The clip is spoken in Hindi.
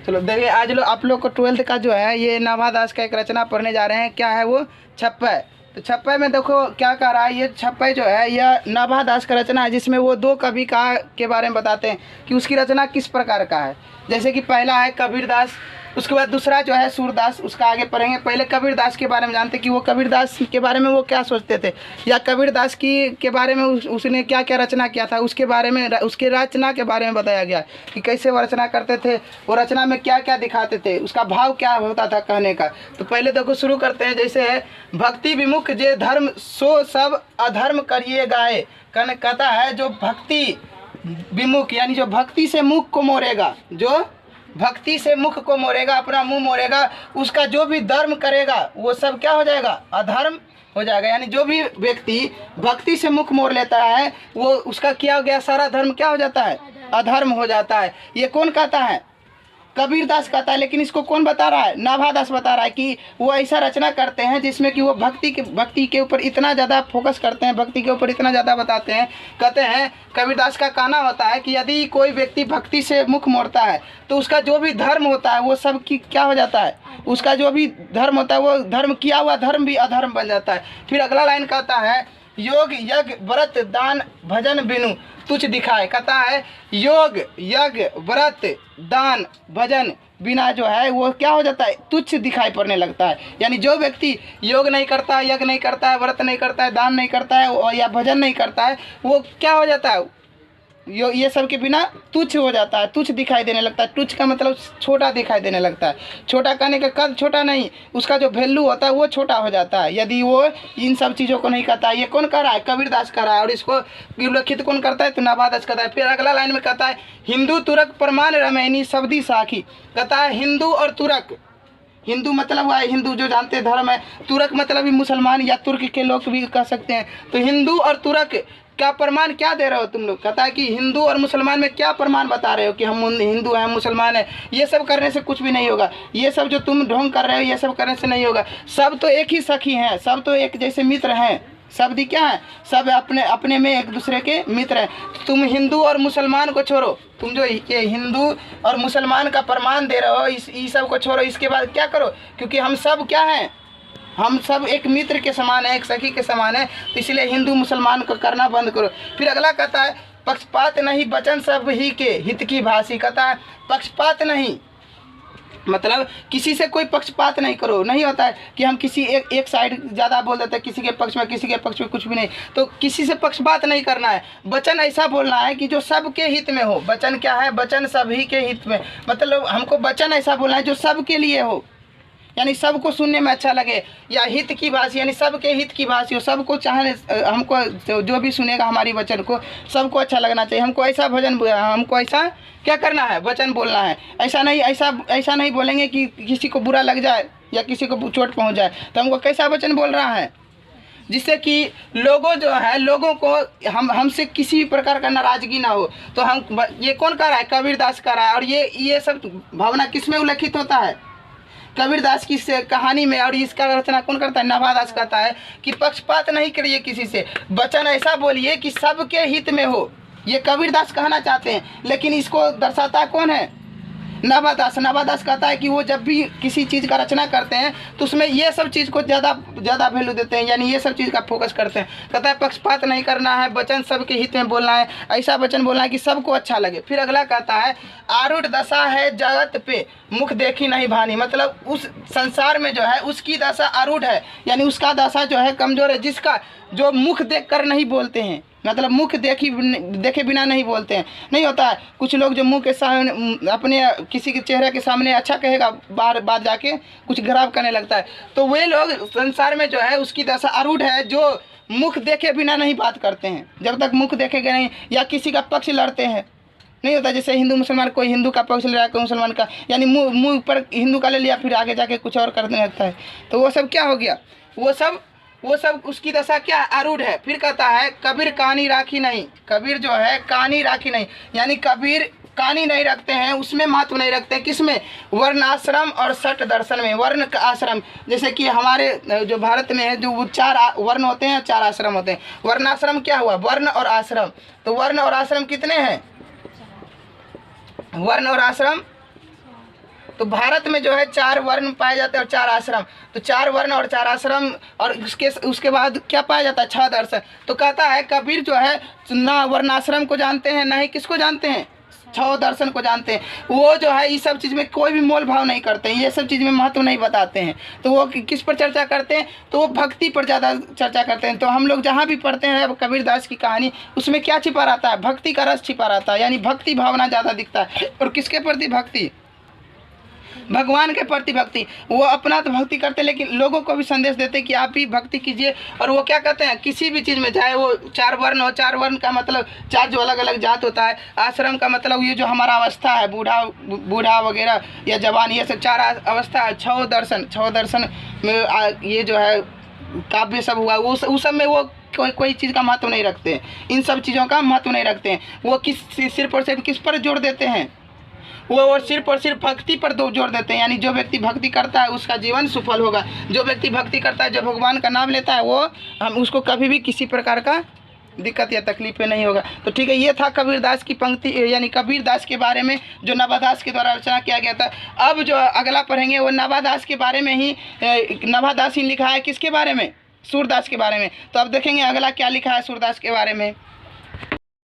चलो देखिए, आज आप लोग को 12th का जो है ये नाभा दास का एक रचना पढ़ने जा रहे हैं। क्या है वो? छप्पय। तो छप्पय में देखो क्या कह रहा है। ये छप्पय जो है यह नाभा दास का रचना है, जिसमें वो दो कवि का के बारे में बताते हैं कि उसकी रचना किस प्रकार का है। जैसे कि पहला है कबीरदास, उसके बाद दूसरा जो है सूरदास, उसका आगे पढ़ेंगे। पहले कबीरदास के बारे में जानते कि वो कबीरदास के बारे में वो क्या सोचते थे, या कबीरदास की के बारे में उसने क्या क्या रचना किया था, उसके बारे में, उसके रचना के बारे में बताया गया कि कैसे वो रचना करते थे, वो रचना में क्या क्या दिखाते थे, उसका भाव क्या होता था कहने का। तो पहले देखो शुरू करते हैं। जैसे है भक्ति विमुख जे धर्म सो सब अधर्म करिए गाए। कहता है जो भक्ति विमुख यानी जो भक्ति से मुख को मोड़ेगा, जो भक्ति से मुख को मोड़ेगा, अपना मुंह मोड़ेगा, उसका जो भी धर्म करेगा वो सब क्या हो जाएगा? अधर्म हो जाएगा। यानी जो भी व्यक्ति भक्ति से मुख मोड़ लेता है वो उसका किया गया सारा धर्म क्या हो जाता है? अधर्म हो जाता है। ये कौन कहता है? कबीरदास कहता है। लेकिन इसको कौन बता रहा है? नाभा दास बता रहा है कि वो ऐसा रचना करते हैं जिसमें कि वो भक्ति के ऊपर इतना ज़्यादा फोकस करते हैं, भक्ति के ऊपर इतना ज़्यादा बताते हैं। कहते हैं कबीरदास का कहना होता है कि यदि कोई व्यक्ति भक्ति से मुख मोड़ता है तो उसका जो भी धर्म होता है वो सब की क्या हो जाता है? उसका जो भी धर्म होता है वो धर्म किया हुआ धर्म भी अधर्म बन जाता है। फिर अगला लाइन कहता है योग यज्ञ व्रत दान भजन बिनु तुच्छ दिखाए। कहता है योग यज्ञ व्रत दान भजन बिना जो है वो क्या हो जाता है? तुच्छ दिखाई पड़ने लगता है। यानी जो व्यक्ति योग नहीं करता है, यज्ञ नहीं करता है, व्रत नहीं करता है, दान नहीं करता है या भजन नहीं करता है, वो क्या हो जाता है? ये सब के बिना तुच्छ हो जाता है, तुच्छ दिखाई देने लगता है। तुच्छ का मतलब छोटा दिखाई देने लगता है। छोटा कहने का कद छोटा नहीं, उसका जो वैल्यू होता है वो छोटा हो जाता है यदि वो इन सब चीज़ों को नहीं करता है। ये कौन कर रहा है? कबीरदास कर रहा है। और इसको उल्लेखित कौन करता है? तो नाभा दास करता है। फिर अगला लाइन में कहता है हिंदू तुरक प्रमाण रमैनी शब्दी साखी। कहता है हिंदू और तुरक, हिंदू मतलब हुआ हिंदू जो जानते धर्म है, तुरक मतलब भी मुसलमान या तुर्क के लोग भी कह सकते हैं। तो हिंदू और तुरक क्या प्रमाण क्या दे रहे हो तुम लोग? कहता है कि हिंदू और मुसलमान में क्या प्रमाण बता रहे हो कि हम हिंदू हैं, मुसलमान हैं। ये सब करने से कुछ भी नहीं होगा। ये सब जो तुम ढोंग कर रहे हो ये सब करने से नहीं होगा। सब तो एक ही सखी हैं, सब तो एक जैसे मित्र हैं। शब्द क्या है? सब अपने अपने में एक दूसरे के मित्र हैं। तुम हिंदू और मुसलमान को छोड़ो, तुम जो ये हिंदू और मुसलमान का प्रमाण दे रहे हो इस सब को छोड़ो। इसके बाद क्या करो? क्योंकि हम सब क्या हैं? हम सब एक मित्र के समान है, एक सखी के समान है। तो इसलिए हिंदू मुसलमान को करना बंद करो। फिर अगला कहता है पक्षपात नहीं वचन सब ही के हित की भाषी। कहता है पक्षपात नहीं मतलब किसी से कोई पक्षपात नहीं करो। नहीं होता है कि हम किसी एक साइड ज़्यादा बोल देते हैं, किसी के पक्ष में, किसी के पक्ष में कुछ भी नहीं। तो किसी से पक्षपात नहीं करना है। वचन ऐसा बोलना है कि जो सबके हित में हो। वचन क्या है? वचन सभी के हित में, मतलब हमको वचन ऐसा बोलना है जो सबके लिए हो, यानी सबको सुनने में अच्छा लगे। या हित की भाषी यानी सबके हित की भाषी हो, सबको चाहने, हमको जो भी सुनेगा हमारी वचन को सबको अच्छा लगना चाहिए। हमको ऐसा भजन, हमको ऐसा क्या करना है? वचन बोलना है। ऐसा नहीं बोलेंगे कि किसी को बुरा लग जाए या किसी को चोट पहुंच जाए। तो हमको कैसा वचन बोल रहा है? जिससे कि लोगों जो है, लोगों को हमसे किसी भी प्रकार का नाराज़गी ना हो। तो हम ये कौन कर रहा है? कबीरदास कर रहा है। और ये सब भावना किस में उल्लेखित होता है? कबीरदास की कहानी में। और इसका रचना कौन करता है? नाभा दास कहता है कि पक्षपात नहीं करिए किसी से, वचन ऐसा बोलिए कि सबके हित में हो। ये कबीरदास कहना चाहते हैं, लेकिन इसको दर्शाता कौन है? नाभा दास। नाभा दास कहता है कि वो जब भी किसी चीज़ का रचना करते हैं तो उसमें ये सब चीज़ को ज़्यादा वैल्यू देते हैं, यानी ये सब चीज़ का फोकस करते हैं। कहता है पक्षपात नहीं करना है, वचन सबके हित में बोलना है, ऐसा वचन बोलना है कि सबको अच्छा लगे। फिर अगला कहता है आरूढ़ दशा है जगत पे मुख देखी नहीं भानी। मतलब उस संसार में जो है उसकी दशा आरूढ़ है, यानी उसका दशा जो है कमज़ोर है, जिसका जो मुख देख कर नहीं बोलते हैं, मतलब मुख देखे बिना नहीं बोलते हैं। नहीं होता है कुछ लोग जो मुंह के सामने अपने किसी के चेहरे के सामने अच्छा कहेगा, बार बार जाके कुछ खराब करने लगता है। तो वे लोग संसार में जो है उसकी दशा आरूढ़ है, जो मुख देखे बिना नहीं बात करते हैं। जब तक मुख देखेंगे नहीं या किसी का पक्ष लड़ते हैं, नहीं होता जैसे हिंदू मुसलमान, कोई हिंदू का पक्ष ले रहा है, कोई मुसलमान का, यानी मुँह पर हिंदू का ले लिया, फिर आगे जाके कुछ और करने लगता है। तो वो सब क्या हो गया? वो सब उसकी दशा क्या आरूढ़ है। फिर कहता है कबीर कहानी राखी नहीं। कबीर जो है कहानी राखी नहीं, यानी कबीर कहानी नहीं रखते हैं, उसमें महत्व नहीं रखते हैं। किसमें? वर्ण आश्रम और सट दर्शन में। वर्ण का आश्रम, जैसे कि हमारे जो भारत में है, जो 4 वर्ण होते हैं, 4 आश्रम होते हैं। वर्ण आश्रम क्या हुआ? वर्ण और आश्रम। तो वर्ण और आश्रम कितने हैं? वर्ण और आश्रम तो भारत में जो है 4 वर्ण पाए जाते हैं और 4 आश्रम। तो 4 वर्ण और 4 आश्रम और उसके बाद क्या पाया जाता है? 6 दर्शन। तो कहता है कबीर जो है ना वर्णाश्रम को जानते हैं ना ही किसको जानते हैं, 6 दर्शन को जानते हैं। वो जो है इस सब चीज़ में कोई भी मोल भाव नहीं करते हैं, ये सब चीज़ में महत्व नहीं बताते हैं। तो वो किस पर चर्चा करते हैं? तो वो भक्ति पर ज़्यादा चर्चा करते हैं। तो हम लोग जहाँ भी पढ़ते हैं कबीरदास की कहानी, उसमें क्या छिपा रहता है? भक्ति का रस छिपा रहता है, यानी भक्ति भावना ज़्यादा दिखता है। और किसके प्रति भक्ति? भगवान के प्रति भक्ति। वो अपना तो भक्ति करते लेकिन लोगों को भी संदेश देते कि आप भी भक्ति कीजिए। और वो क्या कहते हैं, किसी भी चीज़ में, चाहे वो 4 वर्ण हो, 4 वर्ण का मतलब 4 जो अलग अलग जात होता है, आश्रम का मतलब ये जो हमारा अवस्था है, बूढ़ा वगैरह या जवान, ये सब 4 अवस्था है। 6 दर्शन में ये जो है काव्य सब हुआ, वो उस सब में वो कोई चीज़ का महत्व नहीं रखते हैं, इन सब चीज़ों का महत्व नहीं रखते हैं। वो सिर्फ और सिर्फ किस पर जोर देते हैं? वो और सिर्फ भक्ति पर जोर देते हैं। यानी जो व्यक्ति भक्ति करता है उसका जीवन सफल होगा। जो व्यक्ति भक्ति करता है, जो भगवान का नाम लेता है, वो हम उसको कभी भी किसी प्रकार का दिक्कत या तकलीफ नहीं होगा। तो ठीक है, ये था कबीरदास की पंक्ति, यानी कबीरदास के बारे में जो नवादास के द्वारा रचना किया गया था। अब जो अगला पढ़ेंगे वो नवादास के बारे में ही, नवादास ही लिखा है किसके बारे में? सूरदास के बारे में। तो अब देखेंगे अगला क्या लिखा है सूरदास के बारे में।